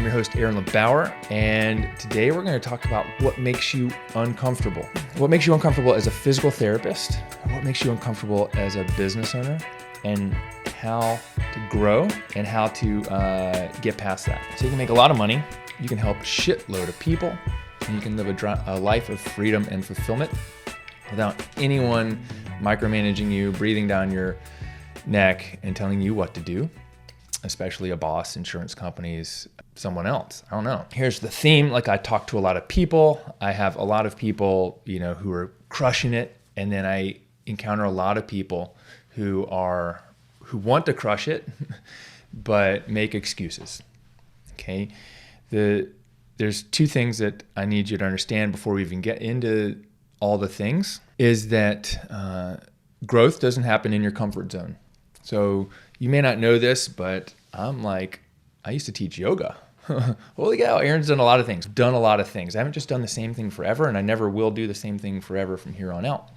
I'm your host, Aaron LeBauer, and today we're going to talk about what makes you uncomfortable. What makes you uncomfortable as a physical therapist, what makes you uncomfortable as a business owner, and how to grow and how to get past that. So you can make a lot of money, you can help a shitload of people, and you can live a life of freedom and fulfillment without anyone micromanaging you, breathing down your neck, and telling you what to do, especially a boss, insurance companies, someone else. I don't know. Here's the theme. Like, I talk to a lot of people. I have a lot of people, who are crushing it. And then I encounter a lot of people who want to crush it, but make excuses. Okay. There's two things that I need you to understand before we even get into all the things, is that growth doesn't happen in your comfort zone. So you may not know this, but I used to teach yoga. Holy cow, Aaron's done a lot of things. I haven't just done the same thing forever, and I never will do the same thing forever from here on out.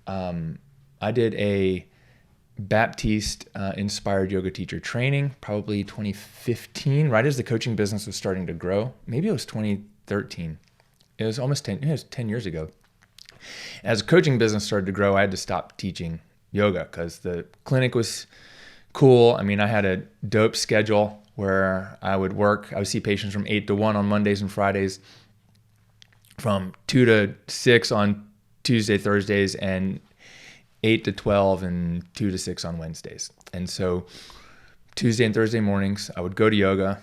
I did a Baptiste inspired yoga teacher training, probably 2015, right as the coaching business was starting to grow. Maybe it was 2013. It was almost 10 years ago. As the coaching business started to grow, I had to stop teaching yoga because the clinic was cool. I mean, I had a dope schedule where I would see patients from 8 to 1 on Mondays and Fridays, from 2 to 6 on Tuesday, Thursdays, and 8 to 12 and 2 to 6 on Wednesdays. And so Tuesday and Thursday mornings, I would go to yoga.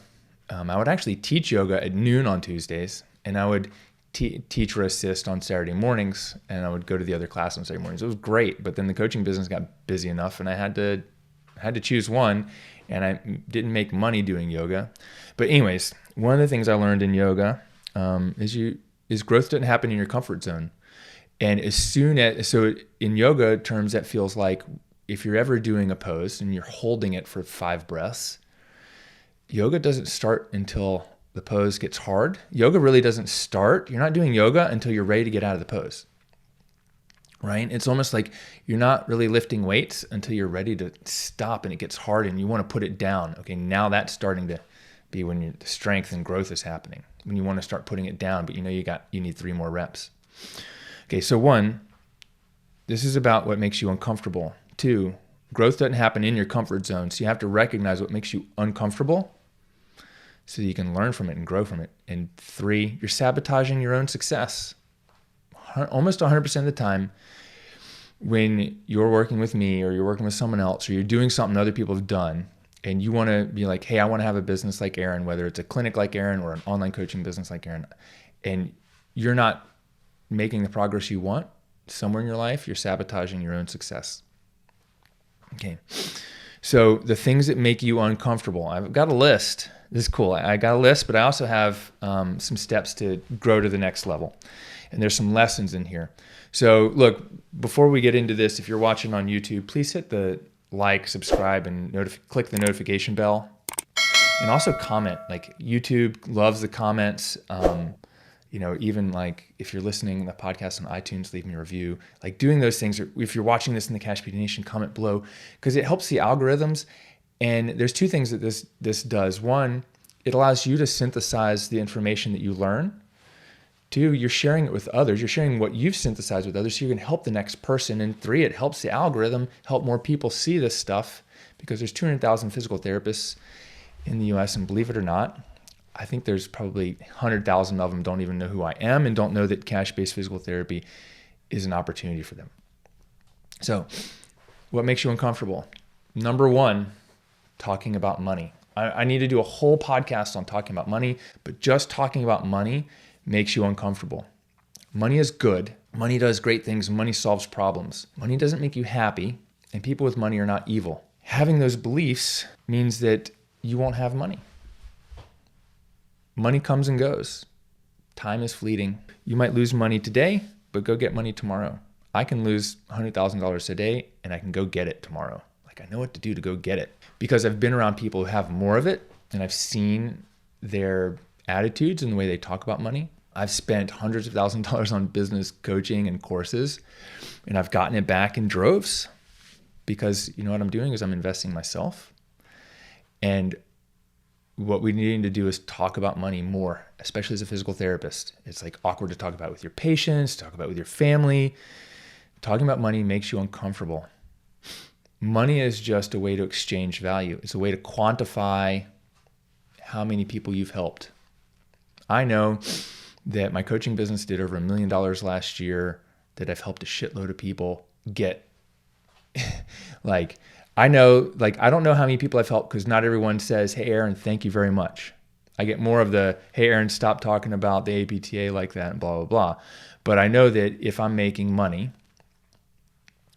I would actually teach yoga at noon on Tuesdays, and I would teach or assist on Saturday mornings, and I would go to the other class on Saturday mornings. It was great, but then the coaching business got busy enough, and I had to choose one, and I didn't make money doing yoga. But anyways, one of the things I learned in yoga is growth doesn't happen in your comfort zone. And so in yoga terms, that feels like if you're ever doing a pose and you're holding it for 5 breaths, yoga doesn't start until the pose gets hard. Yoga really doesn't start. You're not doing yoga until you're ready to get out of the pose, right? It's almost like you're not really lifting weights until you're ready to stop and it gets hard and you want to put it down. Okay, now that's starting to be when the strength and growth is happening, when you want to start putting it down, but you need 3 more reps. Okay, so 1, this is about what makes you uncomfortable. 2, growth doesn't happen in your comfort zone, so you have to recognize what makes you uncomfortable so that you can learn from it and grow from it. And 3, you're sabotaging your own success. Almost 100% of the time, when you're working with me or you're working with someone else or you're doing something other people have done and you want to be like, hey, I want to have a business like Aaron, whether it's a clinic like Aaron or an online coaching business like Aaron, and you're not making the progress you want somewhere in your life, you're sabotaging your own success. Okay. So the things that make you uncomfortable, I've got a list. This is cool. I got a list, but I also have some steps to grow to the next level. And there's some lessons in here. So look, before we get into this, if you're watching on YouTube, please hit the like, subscribe, and click the notification bell. And also comment. Like, YouTube loves the comments. Even like if you're listening to the podcast on iTunes, leave me a review. Like, doing those things, or if you're watching this in the Cash PT Nation, comment below, because it helps the algorithms. And there's 2 things that this does. 1, it allows you to synthesize the information that you learn. 2, you're sharing it with others. You're sharing what you've synthesized with others so you can help the next person. And 3, it helps the algorithm help more people see this stuff, because there's 200,000 physical therapists in the US, and believe it or not, I think there's probably 100,000 of them don't even know who I am and don't know that cash-based physical therapy is an opportunity for them. So what makes you uncomfortable? Number 1, talking about money. I need to do a whole podcast on talking about money, but just talking about money makes you uncomfortable. Money is good. Money does great things. Money solves problems. Money doesn't make you happy, and people with money are not evil. Having those beliefs means that you won't have money. Money comes and goes. Time is fleeting. You might lose money today, but go get money tomorrow. I can lose $100,000 today, and I can go get it tomorrow. Like, I know what to do to go get it, because I've been around people who have more of it, and I've seen their attitudes and the way they talk about money. I've spent hundreds of thousands of dollars on business coaching and courses, and I've gotten it back in droves, because you know what I'm doing is I'm investing myself. And what we need to do is talk about money more, especially as a physical therapist. It's like awkward to talk about with your patients, talk about with your family. Talking about money makes you uncomfortable. Money is just a way to exchange value. It's a way to quantify how many people you've helped. I know that my coaching business did over $1 million last year, that I've helped a shitload of people get I don't know how many people I've helped, because not everyone says, hey, Aaron, thank you very much. I get more of the, hey, Aaron, stop talking about the APTA like that and blah, blah, blah. But I know that if I'm making money,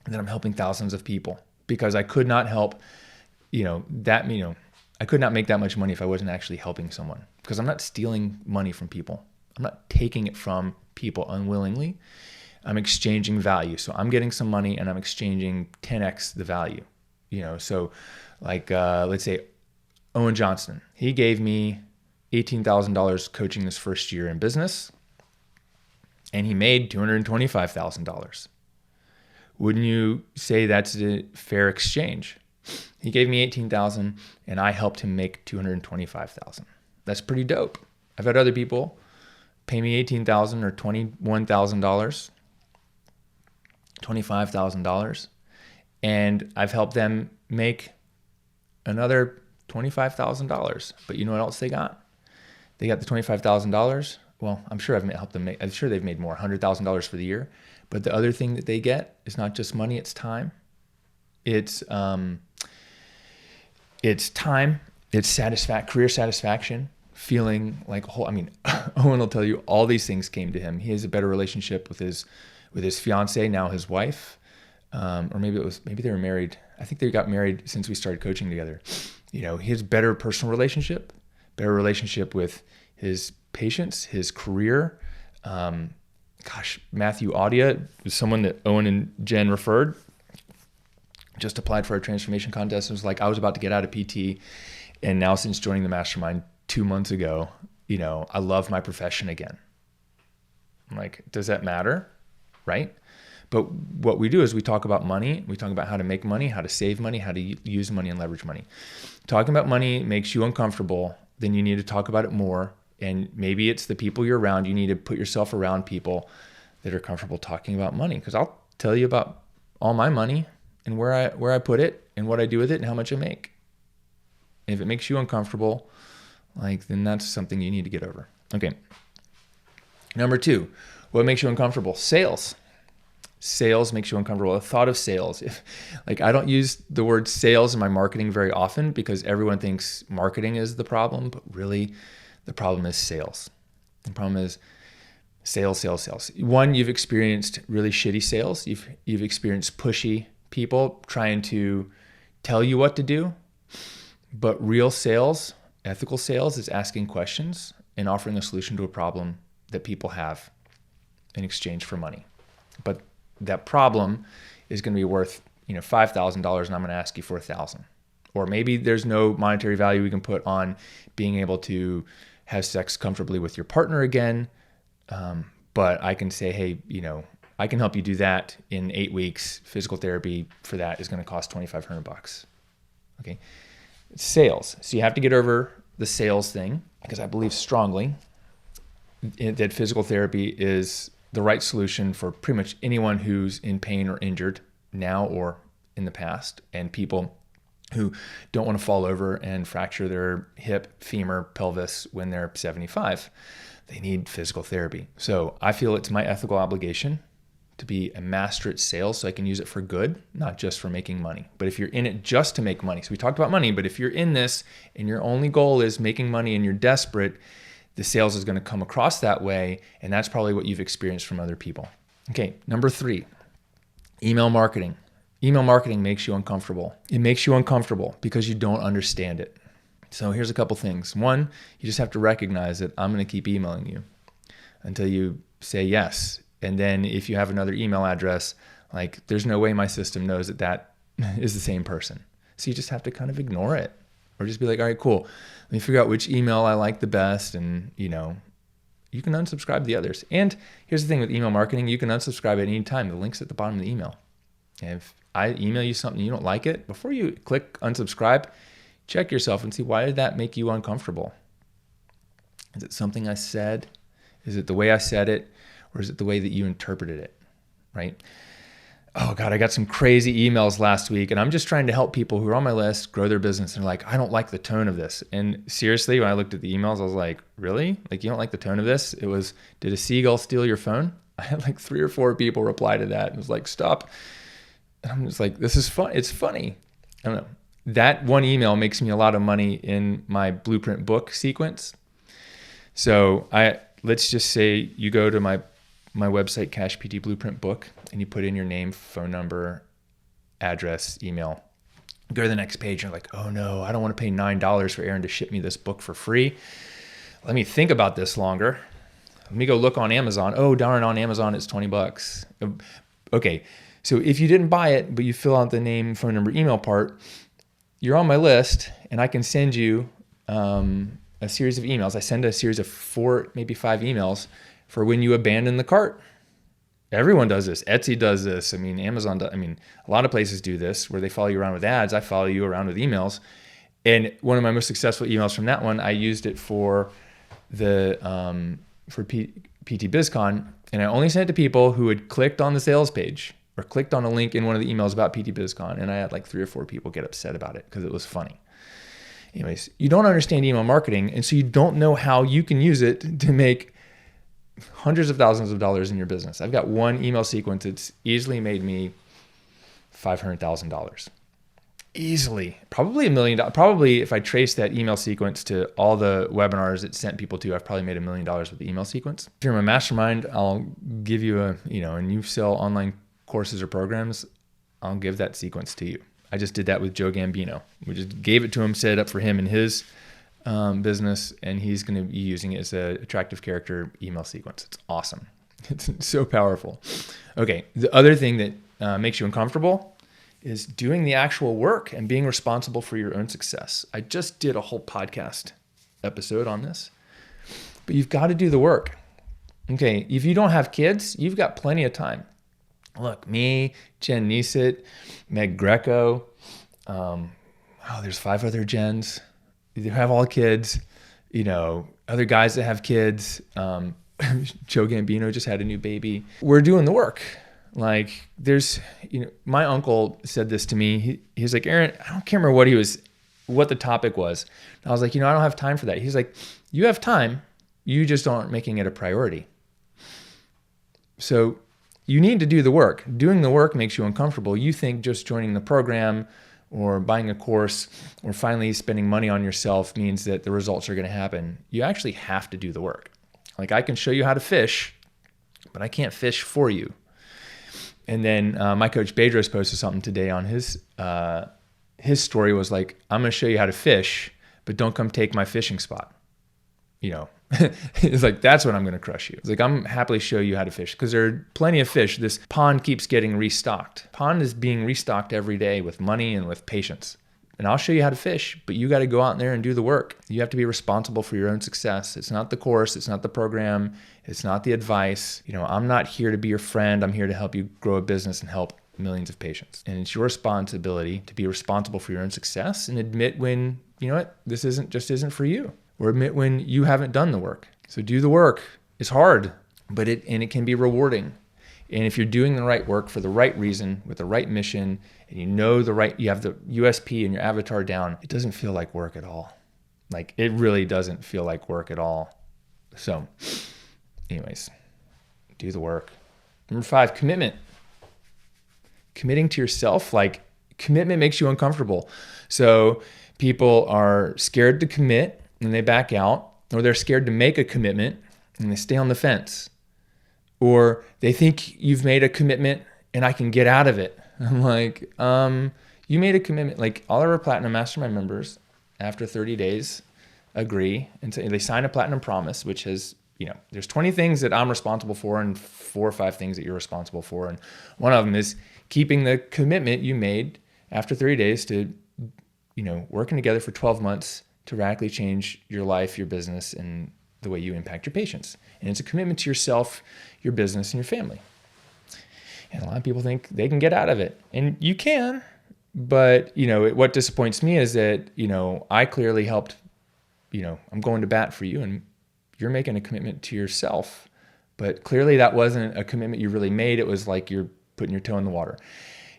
then I'm helping thousands of people, because I could not help, I could not make that much money if I wasn't actually helping someone, because I'm not stealing money from people. I'm not taking it from people unwillingly. I'm exchanging value. So I'm getting some money and I'm exchanging 10x the value. So let's say Owen Johnson, he gave me $18,000 coaching this first year in business, and he made $225,000. Wouldn't you say that's a fair exchange? He gave me $18,000 and I helped him make $225,000. That's pretty dope. I've had other people pay me $18,000 or $21,000, $25,000, and I've helped them make another $25,000. But you know what else they got? They got the $25,000. Well, I'm sure I've helped them make, I'm sure they've made more, $100,000 for the year. But the other thing that they get is not just money, it's time. It's time, it's career satisfaction, feeling like Owen will tell you all these things came to him. He has a better relationship with his fiance, now his wife. Or maybe they were married. I think they got married since we started coaching together. He has better personal relationship, better relationship with his patients, his career. Matthew Audia was someone that Owen and Jen referred, just applied for our transformation contest. It was like, I was about to get out of PT. And now since joining the mastermind 2 months ago, I love my profession again. I'm like, does that matter? Right? But what we do is we talk about money. We talk about how to make money, how to save money, how to use money and leverage money. Talking about money makes you uncomfortable. Then you need to talk about it more. And maybe it's the people you're around. You need to put yourself around people that are comfortable talking about money. Because I'll tell you about all my money and where I put it and what I do with it and how much I make. And if it makes you uncomfortable, then that's something you need to get over. Okay. Number 2, what makes you uncomfortable? Sales. Sales makes you uncomfortable. The thought of sales. I don't use the word sales in my marketing very often, because everyone thinks marketing is the problem, but really the problem is sales. The problem is sales. One, you've experienced really shitty sales. You've experienced pushy people trying to tell you what to do. But real sales, ethical sales, is asking questions and offering a solution to a problem that people have in exchange for money. But that problem is going to be worth, $5,000, and I'm going to ask you for $1,000. Or maybe there's no monetary value we can put on being able to have sex comfortably with your partner again. But I can say, hey, I can help you do that in 8 weeks. Physical therapy for that is going to cost $2,500. Okay. Sales. So you have to get over the sales thing, because I believe strongly that physical therapy is the right solution for pretty much anyone who's in pain or injured now or in the past, and people who don't want to fall over and fracture their hip, femur, pelvis when they're 75. They need physical therapy. So I feel it's my ethical obligation to be a master at sales so I can use it for good, not just for making money. But if you're in it just to make money, so we talked about money, but if you're in this and your only goal is making money and you're desperate, the sales is going to come across that way, and that's probably what you've experienced from other people. Okay, number 3, email marketing. Email marketing makes you uncomfortable. It makes you uncomfortable because you don't understand it. So here's a couple things. One, you just have to recognize that I'm going to keep emailing you until you say yes. And then if you have another email address, there's no way my system knows that is the same person. So you just have to kind of ignore it, or just be like, all right, cool. Let me figure out which email I like the best. And, you can unsubscribe the others. And here's the thing with email marketing, you can unsubscribe at any time. The link's at the bottom of the email. And if I email you something you don't like it, before you click unsubscribe, check yourself and see, why did that make you uncomfortable? Is it something I said? Is it the way I said it? Or is it the way that you interpreted it, right? Oh God, I got some crazy emails last week, and I'm just trying to help people who are on my list grow their business. And they're like, I don't like the tone of this. And seriously, when I looked at the emails, I was like, really? Like, you don't like the tone of this? It was, did a seagull steal your phone? I had like 3 or 4 people reply to that. And it was like, stop. And I'm just like, this is fun. It's funny. I don't know. That one email makes me a lot of money in my blueprint book sequence. So let's just say you go to my website, Cash PT Blueprint Book, and you put in your name, phone number, address, email. Go to the next page, and you're like, oh no, I don't want to pay $9 for Aaron to ship me this book for free. Let me think about this longer. Let me go look on Amazon. Oh darn, on Amazon it's $20. Okay, so if you didn't buy it, but you fill out the name, phone number, email part, you're on my list, and I can send you a series of emails. I send a series of 4, maybe 5 emails for when you abandon the cart. Everyone does this. Etsy does this. I mean, Amazon does. I mean, a lot of places do this where they follow you around with ads. I follow you around with emails. And one of my most successful emails from that one, I used it for the PT BizCon, and I only sent it to people who had clicked on the sales page or clicked on a link in one of the emails about PT BizCon. And I had like 3 or 4 people get upset about it because it was funny. Anyways, you don't understand email marketing, and so you don't know how you can use it to make hundreds of thousands of dollars in your business. I've got one email sequence that's easily made me $500,000. Easily. Probably $1 million. Probably if I trace that email sequence to all the webinars it sent people to, I've probably made $1 million with the email sequence. If you're in my mastermind, I'll give you and you sell online courses or programs, I'll give that sequence to you. I just did that with Joe Gambino. We just gave it to him, set it up for him and his business, and he's going to be using it as an attractive character email sequence. It's awesome. It's so powerful. Okay, the other thing that makes you uncomfortable is doing the actual work and being responsible for your own success. I just did a whole podcast episode on this, but you've got to do the work. Okay, if you don't have kids, you've got plenty of time. Look, me, Jen Neesett, Meg Greco, there's 5 other Jens. They have all kids, other guys that have kids. Joe Gambino just had a new baby. We're doing the work. Like my uncle said this to me. He's like, Aaron, I don't remember what the topic was. And I was like, I don't have time for that. He's like, you have time. You just aren't making it a priority. So you need to do the work. Doing the work makes you uncomfortable. You think just joining the program or buying a course or finally spending money on yourself means that the results are going to happen. You actually have to do the work. Like, I can show you how to fish, but I can't fish for you. And then my coach Bedros posted something today on his story was like, I'm going to show you how to fish, but don't come take my fishing spot. It's like, that's when I'm going to crush you. It's like, I'm happily show you how to fish because there are plenty of fish. This pond keeps getting restocked. Pond is being restocked every day with money and with patience. And I'll show you how to fish, but you got to go out there and do the work. You have to be responsible for your own success. It's not the course. It's not the program. It's not the advice. I'm not here to be your friend. I'm here to help you grow a business and help millions of patients. And it's your responsibility to be responsible for your own success and admit when, this isn't for you. Or admit when you haven't done the work. So do the work. It's hard, but it can be rewarding. And if you're doing the right work for the right reason, with the right mission, and you have the USP and your avatar down, it doesn't feel like work at all. Like, it really doesn't feel like work at all. So anyways, do the work. Number 5, commitment. Committing to yourself. Like, commitment makes you uncomfortable. So people are scared to commit and they back out, or they're scared to make a commitment and they stay on the fence, or they think you've made a commitment and I can get out of it. I'm like, you made a commitment. Like, all of our Platinum Mastermind members, after 30 days, agree and they sign a Platinum Promise, which has, there's 20 things that I'm responsible for and 4 or 5 things that you're responsible for. And one of them is keeping the commitment you made after 30 days to, working together for 12 months to radically change your life, your business, and the way you impact your patients. And it's a commitment to yourself, your business, and your family. And a lot of people think they can get out of it. And you can, But, what disappoints me is that, I clearly helped, I'm going to bat for you, and you're making a commitment to yourself. But clearly that wasn't a commitment you really made. It was like you're putting your toe in the water.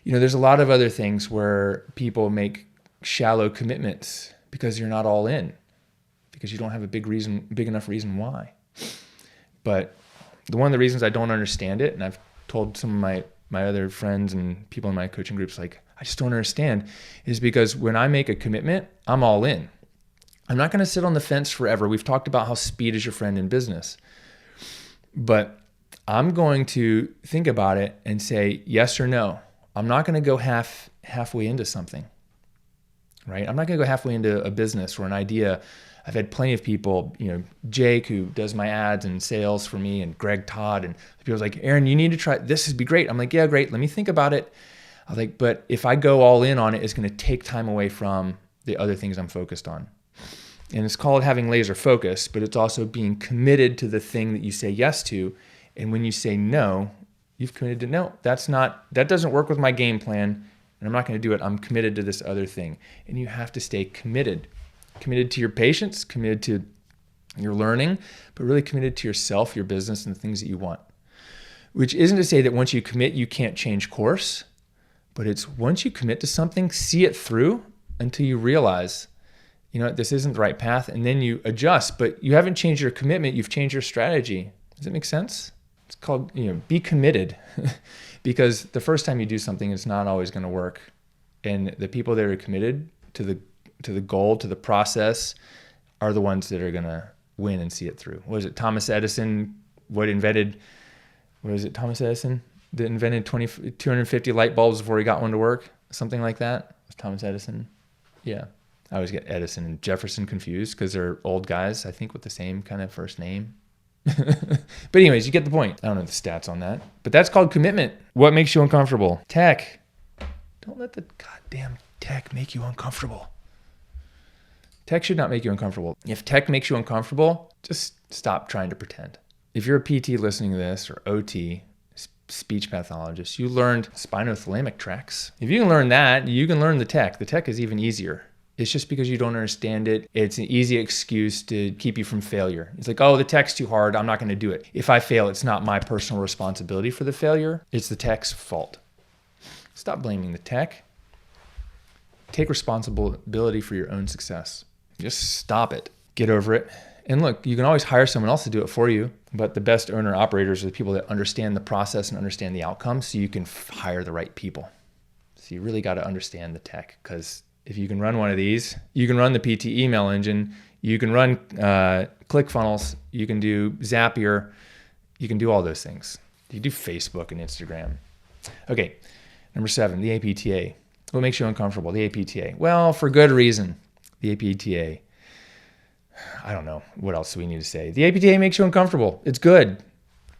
There's a lot of other things where people make shallow commitments because you're not all in, because you don't have a big enough reason why. But one of the reasons I don't understand it, and I've told some of my other friends and people in my coaching groups, like, I just don't understand, is because when I make a commitment, I'm all in. I'm not going to sit on the fence forever. We've talked about how speed is your friend in business. But I'm going to think about it and say yes or no. I'm not going to go halfway into something, right? I'm not going to go halfway into a business or an idea. I've had plenty of people, Jake, who does my ads and sales for me, and Greg Todd, and people's like, Aaron, you need to try this. Would be great. I'm like, yeah, great. Let me think about it. I was like, but if I go all in on it, it's going to take time away from the other things I'm focused on. And it's called having laser focus, but it's also being committed to the thing that you say yes to. And when you say no, you've committed to no. That doesn't work with my game plan, and I'm not going to do it. I'm committed to this other thing. And you have to stay committed to your patience, committed to your learning, but really committed to yourself, your business, and the things that you want. Which isn't to say that once you commit, you can't change course, but it's once you commit to something, see it through until you realize, this isn't the right path, and then you adjust, but you haven't changed your commitment, you've changed your strategy. Does that make sense? It's called, be committed because the first time you do something, it's not always going to work. And the people that are committed to the goal, to the process, are the ones that are going to win and see it through. What is it? Thomas Edison, Thomas Edison that invented 250 light bulbs before he got one to work? Something like that? Was Thomas Edison? Yeah. I always get Edison and Jefferson confused because they're old guys, I think, with the same kind of first name. But anyways, you get the point. I don't know the stats on that. But that's called commitment. What makes you uncomfortable? Tech. Don't let the goddamn tech make you uncomfortable. Tech should not make you uncomfortable. If tech makes you uncomfortable, just stop trying to pretend. If you're a PT listening to this, or OT, speech pathologist, you learned spinothalamic tracts. If you can learn that, you can learn the tech. The tech is even easier. It's just because you don't understand it. It's an easy excuse to keep you from failure. It's like, oh, the tech's too hard. I'm not going to do it. If I fail, it's not my personal responsibility for the failure. It's the tech's fault. Stop blaming the tech. Take responsibility for your own success. Just stop it. Get over it. And look, you can always hire someone else to do it for you, but the best owner operators are the people that understand the process and understand the outcome, so you can hire the right people. So you really got to understand the tech, because if you can run one of these, you can run the PT email engine, you can run ClickFunnels, you can do Zapier, you can do all those things. You do Facebook and Instagram. Okay, number 7, the APTA. What makes you uncomfortable? The APTA. Well, for good reason. The APTA. I don't know. What else do we need to say? The APTA makes you uncomfortable. It's good.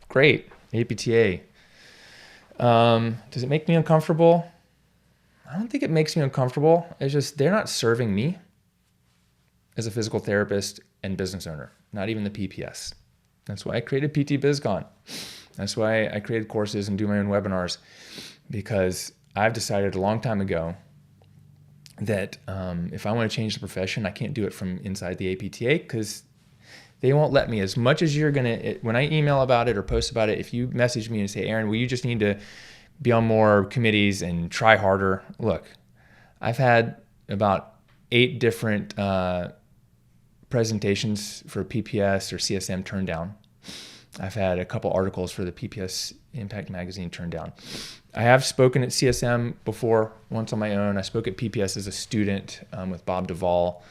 Great. APTA. Does it make me uncomfortable? I don't think it makes me uncomfortable. It's just they're not serving me as a physical therapist and business owner, not even the PPS. That's why I created PT BizCon. That's why I created courses and do my own webinars, because I've decided a long time ago that if I want to change the profession, I can't do it from inside the APTA, because they won't let me. As much as you're going to, when I email about it or post about it, if you message me and say, Aaron, well, you just need to be on more committees and try harder. Look, I've had about 8 different presentations for PPS or CSM turned down. I've had a couple articles for the PPS Impact Magazine turned down. I have spoken at CSM before, once on my own. I spoke at PPS as a student with Bob Duvall.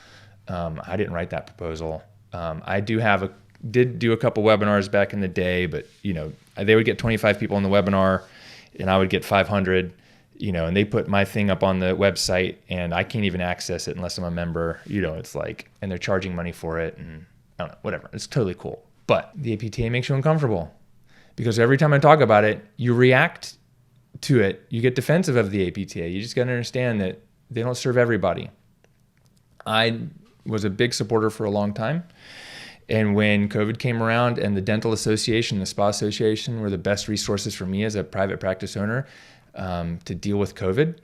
I didn't write that proposal. I did do a couple webinars back in the day, but they would get 25 people on the webinar, and I would get 500. And they put my thing up on the website, and I can't even access it unless I'm a member. It's like, and they're charging money for it, and I don't know, whatever. It's totally cool. But the APTA makes you uncomfortable, because every time I talk about it, you react to it. You get defensive of the APTA. You just got to understand that they don't serve everybody. I was a big supporter for a long time. And when COVID came around and the Dental Association, the Spa Association were the best resources for me as a private practice owner to deal with COVID,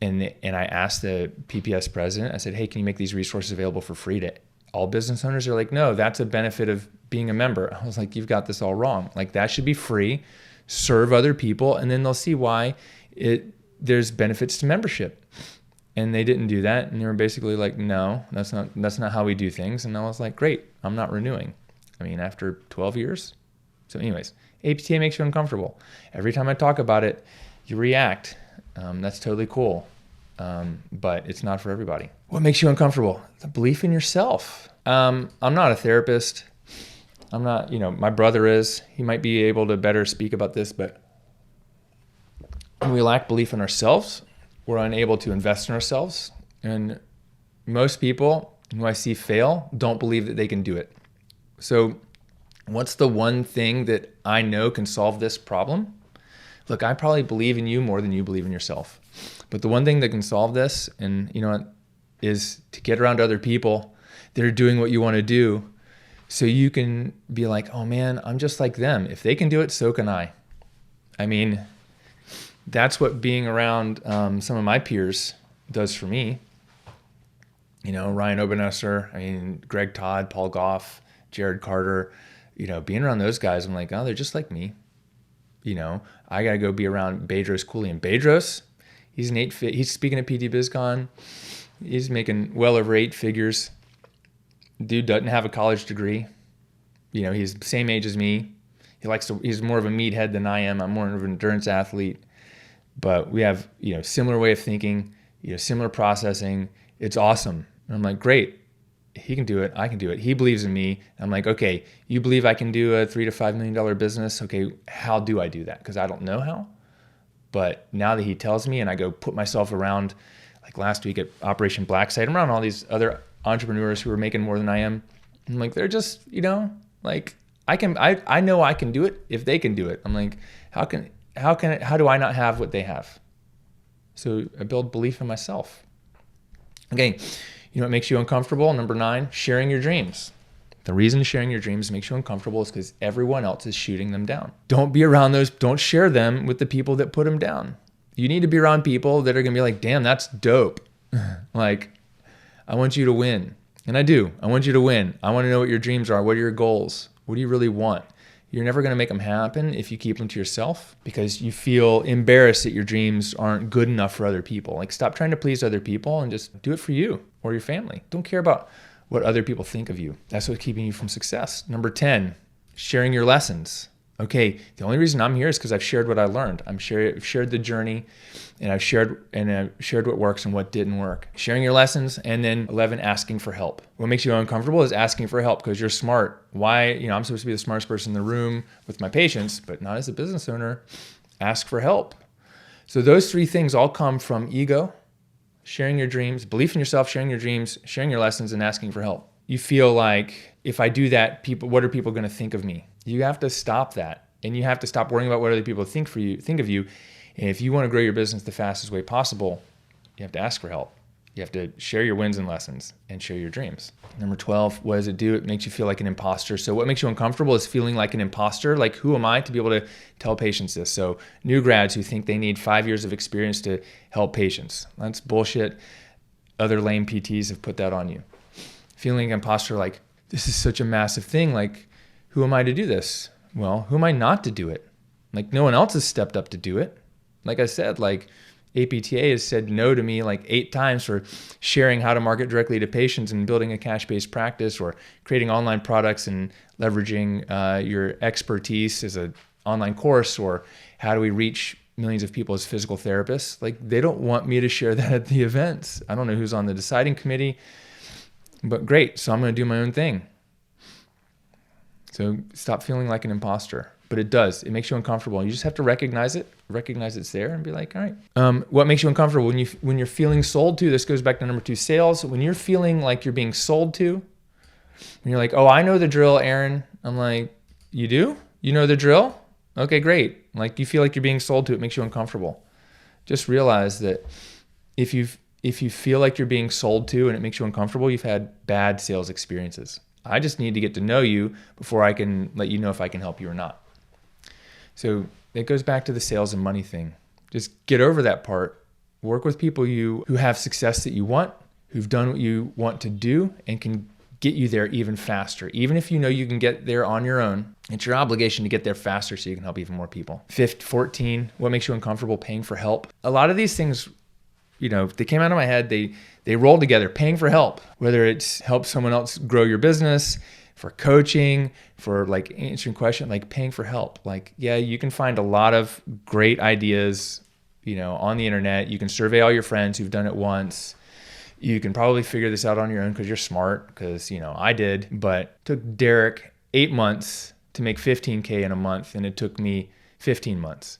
And I asked the PPS president, I said, hey, can you make these resources available for free to all business owners? They're like, no, that's a benefit of being a member. I was like, you've got this all wrong. Like, that should be free, serve other people, and then they'll see why there's benefits to membership. And they didn't do that. And they were basically like, no, that's not how we do things. And I was like, great, I'm not renewing. I mean, after 12 years. So anyways, APTA makes you uncomfortable. Every time I talk about it, you react. That's totally cool. But it's not for everybody. What makes you uncomfortable? The belief in yourself. I'm not a therapist. I'm not, my brother is. He might be able to better speak about this, but when we lack belief in ourselves, we're unable to invest in ourselves. And most people who I see fail don't believe that they can do it. So what's the one thing that I know can solve this problem? Look, I probably believe in you more than you believe in yourself. But the one thing that can solve this, and is to get around other people that are doing what you want to do, so you can be like, oh man, I'm just like them. If they can do it, so can I. I mean, that's what being around some of my peers does for me. Ryan Obenesser, Greg Todd, Paul Goff, Jared Carter, being around those guys, I'm like, oh, they're just like me. I got to go be around Bedros Keuilian. Bedros, he's speaking at PT BizCon. He's making well over 8 figures. Dude doesn't have a college degree. He's the same age as me. He's more of a meathead than I am. I'm more of an endurance athlete. But we have, similar way of thinking, similar processing. It's awesome. And I'm like, great. He can do it. I can do it. He believes in me. I'm like, okay, you believe I can do a $3 to $5 million business? Okay, how do I do that? Because I don't know how. But now that he tells me, and I go put myself around, like last week at Operation Blacksite, I'm around all these other entrepreneurs who are making more than I am. I'm like, they're just, I know I can do it if they can do it. I'm like, how do I not have what they have? So I build belief in myself. Okay. What makes you uncomfortable? Number 9, sharing your dreams. The reason sharing your dreams makes you uncomfortable is because everyone else is shooting them down. Don't be around those. Don't share them with the people that put them down. You need to be around people that are going to be like, damn, that's dope. Like, I want you to win. And I do. I want you to win. I want to know what your dreams are. What are your goals? What do you really want? You're never going to make them happen if you keep them to yourself because you feel embarrassed that your dreams aren't good enough for other people. Like, stop trying to please other people and just do it for you or your family. Don't care about what other people think of you. That's what's keeping you from success. Number 10, sharing your lessons. Okay, the only reason I'm here is because I've shared what I learned. I've shared the journey, and I've shared what works and what didn't work. Sharing your lessons, and then 11, asking for help. What makes you uncomfortable is asking for help because you're smart. Why? I'm supposed to be the smartest person in the room with my patients, but not as a business owner. Ask for help. So those 3 things all come from ego, sharing your dreams, belief in yourself, sharing your dreams, sharing your lessons, and asking for help. You feel like, if I do that, what are people going to think of me? You have to stop that, and you have to stop worrying about what other people think of you. And if you want to grow your business the fastest way possible, you have to ask for help. You have to share your wins and lessons and share your dreams. Number 12, what does it do? It makes you feel like an imposter. So what makes you uncomfortable is feeling like an imposter. Like, who am I to be able to tell patients this? So new grads who think they need 5 years of experience to help patients. That's bullshit. Other lame PTs have put that on you. Feeling like an imposter, like, this is such a massive thing. Like, who am I to do this? Well, who am I not to do it? Like, no one else has stepped up to do it. Like I said, like, APTA has said no to me like 8 times for sharing how to market directly to patients and building a cash-based practice or creating online products and leveraging your expertise as an online course, or how do we reach millions of people as physical therapists. Like, they don't want me to share that at the events. I don't know who's on the deciding committee, but great. So I'm going to do my own thing. So stop feeling like an imposter. But it does. It makes you uncomfortable. You just have to recognize it's there, and be like, all right. What makes you uncomfortable? When you're feeling sold to, this goes back to number 2, sales. When you're feeling like you're being sold to, when you're like, oh, I know the drill, Aaron. I'm like, you do? You know the drill? Okay, great. Like, you feel like you're being sold to, it makes you uncomfortable. Just realize that if you feel like you're being sold to and it makes you uncomfortable, you've had bad sales experiences. I just need to get to know you before I can let you know if I can help you or not. So it goes back to the sales and money thing. Just get over that part Work with people who have success that you want, who've done what you want to do, and can get you there even faster. Even if you know you can get there on your own, it's your obligation to get there faster so you can help even more people. 14, what makes you uncomfortable? Paying for help. A lot of these things, they came out of my head, they roll together. Paying for help, whether it's help someone else grow your business, for coaching, for like answering questions, like paying for help. Like, yeah, you can find a lot of great ideas, on the internet. You can survey all your friends who've done it once. You can probably figure this out on your own because you're smart, because, I did. But it took Derek 8 months to make $15K in a month, and it took me 15 months.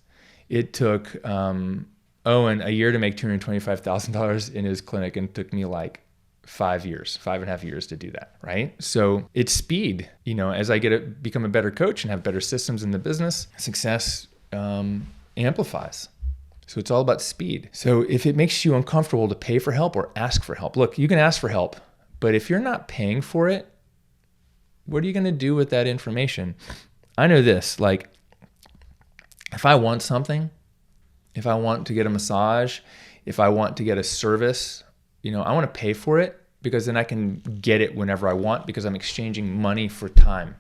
It took Owen a year to make $225,000 in his clinic, and it took me like 5.5 years to do that, right? So it's speed. As I become a better coach and have better systems in the business, success amplifies. So it's all about speed. So if it makes you uncomfortable to pay for help or ask for help, look, you can ask for help, but if you're not paying for it, what are you going to do with that information? I know this, like, if I want something, if I want to get a massage, if I want to get a service, I want to pay for it, because then I can get it whenever I want, because I'm exchanging money for time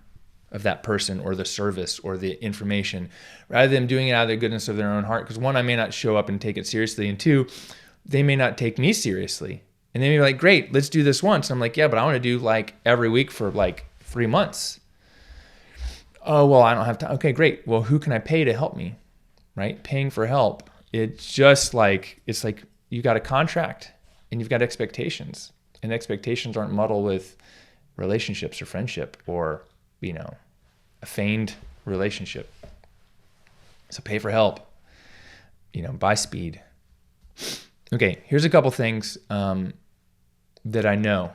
of that person or the service or the information, rather than doing it out of the goodness of their own heart. Because one, I may not show up and take it seriously. And two, they may not take me seriously. And they may be like, great, let's do this once. I'm like, yeah, but I want to do like every week for like 3 months. Oh, well, I don't have time. Okay, great. Well, who can I pay to help me? Right? Paying for help. It's like you got a contract and you've got expectations. And expectations aren't muddled with relationships or friendship or, a feigned relationship. So pay for help, buy speed. Okay, here's a couple things that I know.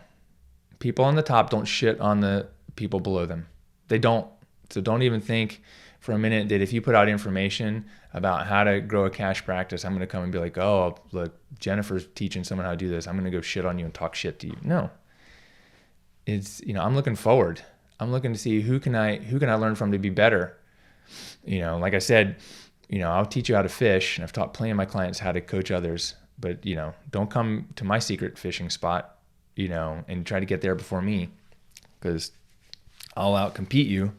People on the top don't shit on the people below them. They don't. So don't even think for a minute that if you put out information about how to grow a cash practice, I'm going to come and be like, oh, look, Jennifer's teaching someone how to do this. I'm going to go shit on you and talk shit to you. No. It's, I'm looking forward. I'm looking to see who can I learn from to be better. Like I said, I'll teach you how to fish, and I've taught plenty of my clients how to coach others, but don't come to my secret fishing spot, and try to get there before me, because I'll outcompete you,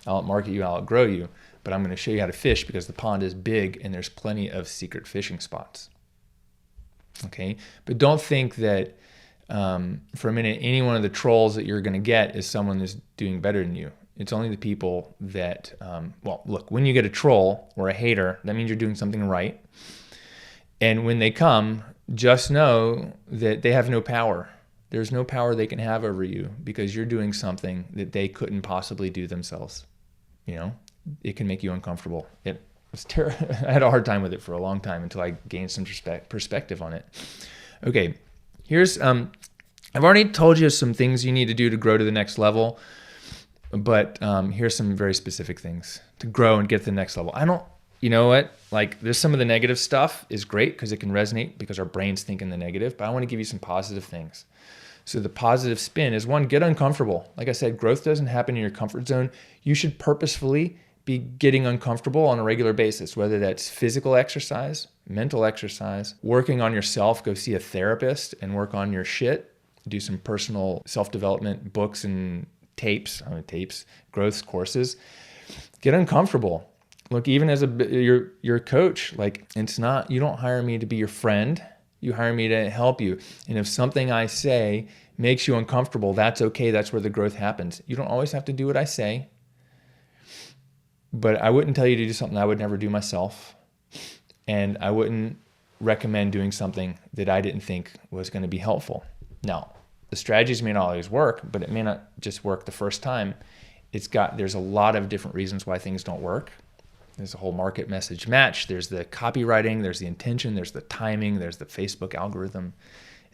I'll outmarket you, I'll outgrow you, but I'm going to show you how to fish, because the pond is big and there's plenty of secret fishing spots. Okay. But don't think that, for a minute, any one of the trolls that you're going to get is someone who's doing better than you. It's only the people that, look, when you get a troll or a hater, that means you're doing something right. And when they come, just know that they have no power. There's no power they can have over you, because you're doing something that they couldn't possibly do themselves. It can make you uncomfortable. It was terrible. I had a hard time with it for a long time until I gained some perspective on it. Okay, here's, I've already told you some things you need to do to grow to the next level, but here's some very specific things to grow and get to the next level. You know what? Like, there's some of the negative stuff is great because it can resonate because our brains think in the negative, but I want to give you some positive things. So the positive spin is, one, get uncomfortable. Like I said, growth doesn't happen in your comfort zone. You should purposefully be getting uncomfortable on a regular basis, whether that's physical exercise, mental exercise, working on yourself, go see a therapist and work on your shit, do some personal self-development books and growth courses. Get uncomfortable. Look, even as your coach, like, it's not, you don't hire me to be your friend. You hire me to help you. And if something I say makes you uncomfortable, that's okay. That's where the growth happens. You don't always have to do what I say, but I wouldn't tell you to do something I would never do myself. And I wouldn't recommend doing something that I didn't think was going to be helpful. Now, the strategies may not always work, but it may not just work the first time. There's a lot of different reasons why things don't work. There's a whole market message match. There's the copywriting, there's the intention, there's the timing, there's the Facebook algorithm,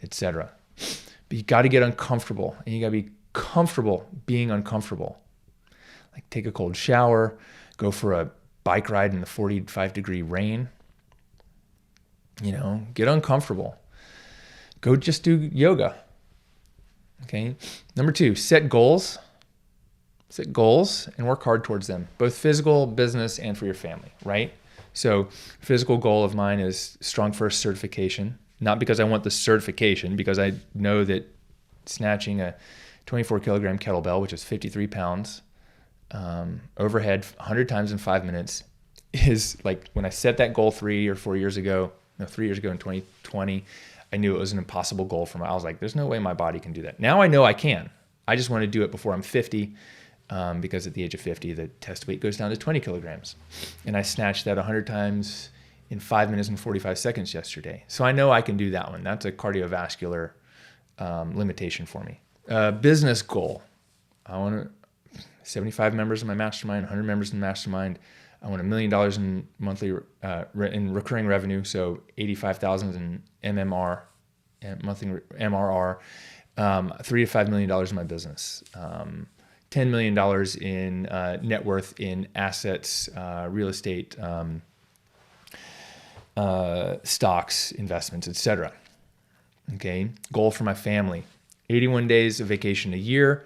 etc. But you got to get uncomfortable, and you got to be comfortable being uncomfortable. Like, take a cold shower, go for a bike ride in the 45-degree rain. Get uncomfortable. Go just do yoga. Okay. Number 2, set goals. Set goals and work hard towards them, both physical, business, and for your family, right? So physical goal of mine is strong first certification, not because I want the certification, because I know that snatching a 24 kilogram kettlebell, which is 53 pounds, overhead 100 times in 5 minutes is like, when I set that goal 3 or 4 years ago, no, 3 years ago in 2020, I knew it was an impossible goal for me. I was like, there's no way my body can do that. Now I know I can. I just want to do it before I'm 50, because at the age of 50, the test weight goes down to 20 kilograms. And I snatched that 100 times in 5 minutes and 45 seconds yesterday. So I know I can do that one. That's a cardiovascular limitation for me. Business goal. I want 75 members in my mastermind, 100 members in the mastermind. I want $1 million in monthly in recurring revenue, so 85,000 in MMR, monthly MRR, $3 to $5 million in my business, $10 million in net worth in assets, real estate, stocks, investments, etc. Okay, goal for my family: 81 days of vacation a year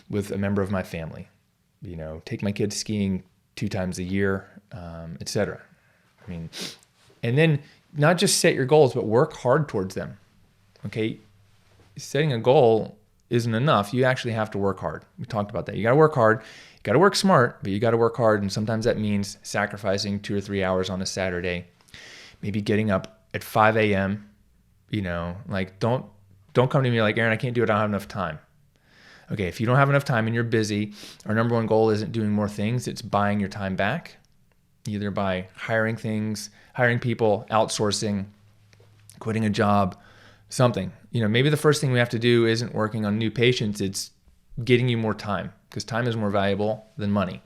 with a member of my family. You know, take my kids skiing 2 times a year, etc. I mean, and then not just set your goals, but work hard towards them. Okay, setting a goal isn't enough. You actually have to work hard. We talked about that. You got to work hard. You got to work smart, but you got to work hard. And sometimes that means sacrificing 2 or 3 hours on a Saturday, maybe getting up at 5 a.m. You know, like don't come to me like, Aaron, I can't do it. I don't have enough time. Okay, if you don't have enough time and you're busy, our number one goal isn't doing more things. It's buying your time back, either by hiring people, outsourcing, quitting a job, something. You know, maybe the first thing we have to do isn't working on new patients. It's getting you more time, because time is more valuable than money.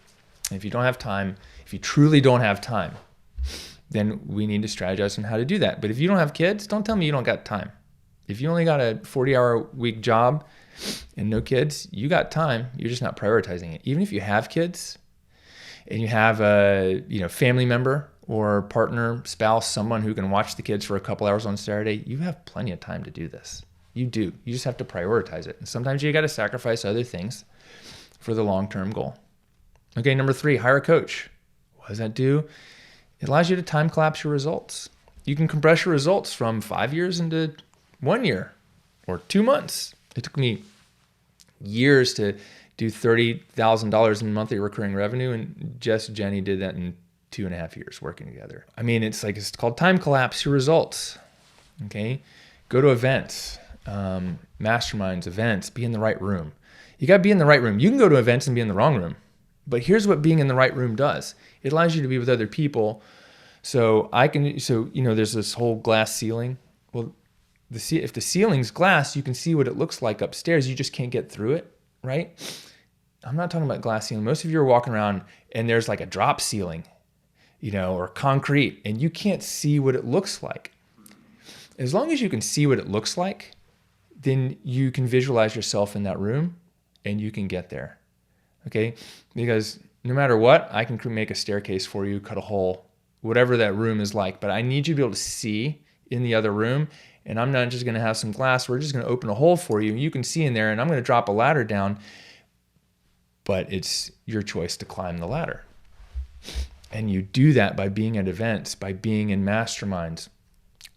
And if you don't have time, if you truly don't have time, then we need to strategize on how to do that. But if you don't have kids, don't tell me you don't got time. If you only got a 40-hour-week job and no kids, you got time. You're just not prioritizing it. Even if you have kids and you have a family member or partner, spouse, someone who can watch the kids for a couple hours on Saturday, you have plenty of time to do this. You do. You just have to prioritize it. And sometimes you got to sacrifice other things for the long-term goal. Okay, number 3, hire a coach. What does that do? It allows you to time collapse your results. You can compress your results from 5 years into 1 year or 2 months. It took me years to do $30,000 in monthly recurring revenue, and Jenny did that in 2.5 years working together. I mean, it's called time collapse your results. Okay, go to events, masterminds, events. Be in the right room. You got to be in the right room. You can go to events and be in the wrong room, but here's what being in the right room does. It allows you to be with other people. So there's this whole glass ceiling. Well, if the ceiling's glass, you can see what it looks like upstairs. You just can't get through it, right? I'm not talking about glass ceiling. Most of you are walking around and there's like a drop ceiling, or concrete, and you can't see what it looks like. As long as you can see what it looks like, then you can visualize yourself in that room and you can get there, okay? Because no matter what, I can make a staircase for you, cut a hole, whatever that room is like, but I need you to be able to see in the other room. And I'm not just going to have some glass. We're just going to open a hole for you. You can see in there, and I'm going to drop a ladder down. But it's your choice to climb the ladder. And you do that by being at events, by being in masterminds,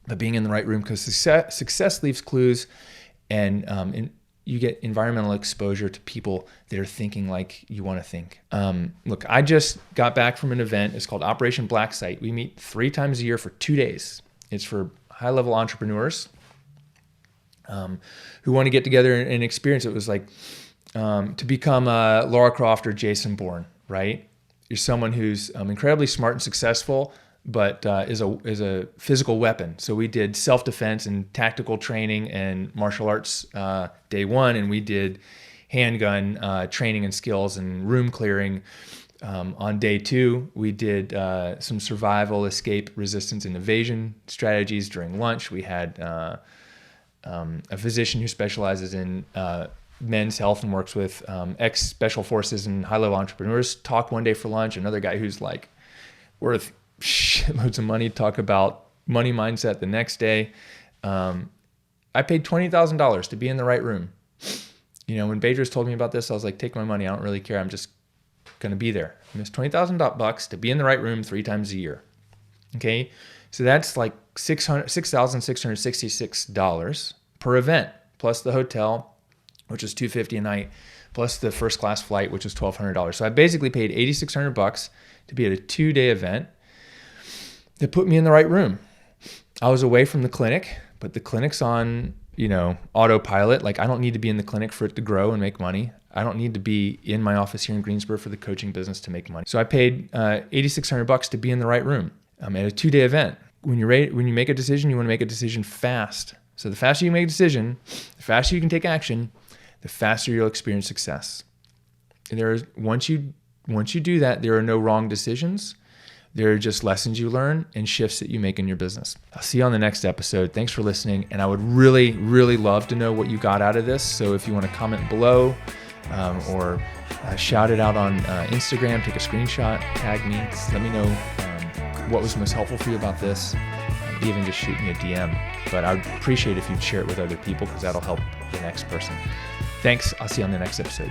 by being in the right room, because success leaves clues, and you get environmental exposure to people that are thinking like you want to think. Look, I just got back from an event. It's called Operation Black Site. We meet 3 times a year for 2 days. It's for high-level entrepreneurs who want to get together and experience it. It was like to become Laura Croft or Jason Bourne, right? You're someone who's incredibly smart and successful, but is a physical weapon. So we did self-defense and tactical training and martial arts day 1, and we did handgun training and skills and room clearing. On day 2, we did some survival, escape, resistance, and evasion strategies during lunch. We had a physician who specializes in men's health and works with ex-special forces and high-level entrepreneurs talk one day for lunch. Another guy who's like worth shitloads of money talk about money mindset the next day. I paid $20,000 to be in the right room. When Badgers told me about this, I was like, take my money. I don't really care. I'm just going to be there. I missed $20,000 to be in the right room 3 times a year. Okay, so that's like $6,666 per event, plus the hotel, which is $250 a night, plus the first class flight, which is $1,200. So I basically paid $8,600 to be at a 2-day event that put me in the right room. I was away from the clinic, but the clinic's on, autopilot. Like, I don't need to be in the clinic for it to grow and make money. I don't need to be in my office here in Greensboro for the coaching business to make money. So I paid $8,600 to be in the right room at a 2-day event. When you make a decision, you want to make a decision fast. So the faster you make a decision, the faster you can take action, the faster you'll experience success. And once you do that, there are no wrong decisions. There are just lessons you learn and shifts that you make in your business. I'll see you on the next episode. Thanks for listening. And I would really, really love to know what you got out of this. So if you want to comment below or shout it out on Instagram, take a screenshot, tag me, let me know what was most helpful for you about this. Even just shoot me a DM. But I'd appreciate if you'd share it with other people because that'll help the next person. Thanks. I'll see you on the next episode.